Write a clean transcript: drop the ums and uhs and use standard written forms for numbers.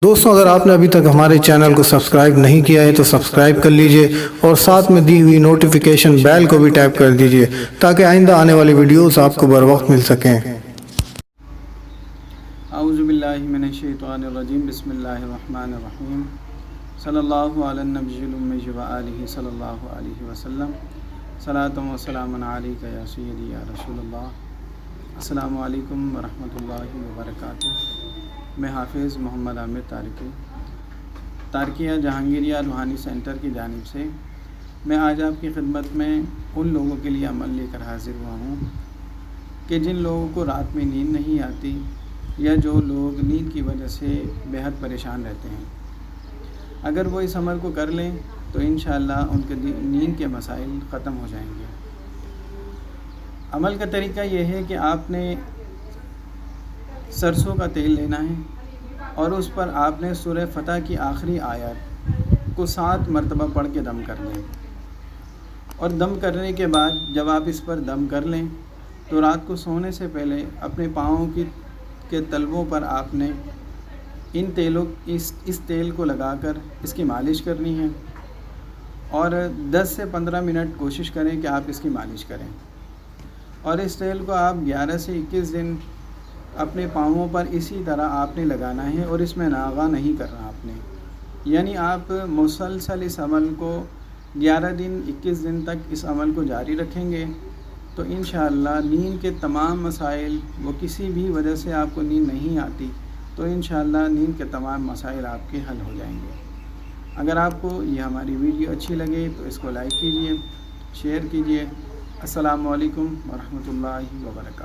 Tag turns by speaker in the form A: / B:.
A: دوستوں، اگر آپ نے ابھی تک ہمارے چینل کو سبسکرائب نہیں کیا ہے تو سبسکرائب کر لیجئے اور ساتھ میں دی ہوئی نوٹیفیکیشن بیل کو بھی ٹیپ کر دیجئے تاکہ آئندہ آنے والی ویڈیوز آپ کو بر وقت مل سکیں۔
B: اعوذ باللہ من الشیطان الرجیم، بسم اللہ الرحمن الرحیم، صلی اللہ علی النبی الأمی وآلہ صلی اللہ علیہ وسلم، صلاۃ و سلام علیک یا سیدی یا رسول اللہ۔ السلام علیکم ورحمۃ اللہ وبرکاتہ۔ میں حافظ محمد عامر تارکیہ جہانگیریہ روحانی سینٹر کی جانب سے میں آج آپ کی خدمت میں ان لوگوں کے لیے عمل لے کر حاضر ہوا ہوں کہ جن لوگوں کو رات میں نیند نہیں آتی یا جو لوگ نیند کی وجہ سے بہت پریشان رہتے ہیں، اگر وہ اس عمل کو کر لیں تو انشاءاللہ ان کے نیند کے مسائل ختم ہو جائیں گے۔ عمل کا طریقہ یہ ہے کہ آپ نے سرسوں کا تیل لینا ہے اور اس پر آپ نے سورہ فتح کی آخری آیت کو 7 مرتبہ پڑھ کے دم کر لیں، اور دم کرنے کے بعد جب آپ اس پر دم کر لیں تو رات کو سونے سے پہلے اپنے پاؤں کے تلووں پر آپ نے اس تیل کو لگا کر اس کی مالش کرنی ہے، اور 10 سے 15 منٹ کوشش کریں کہ آپ اس کی مالش کریں، اور اس تیل کو آپ 11 سے 21 دن اپنے پاؤں پر اسی طرح آپ نے لگانا ہے، اور اس میں ناغہ نہیں کرنا آپ نے، یعنی آپ مسلسل اس عمل کو 11 دن 21 دن تک اس عمل کو جاری رکھیں گے تو انشاءاللہ نیند کے تمام مسائل، وہ کسی بھی وجہ سے آپ کو نیند نہیں آتی تو انشاءاللہ نیند کے تمام مسائل آپ کے حل ہو جائیں گے۔ اگر آپ کو یہ ہماری ویڈیو اچھی لگے تو اس کو لائک کیجئے، شیئر کیجئے۔ السلام علیکم ورحمۃ اللہ وبرکاتہ۔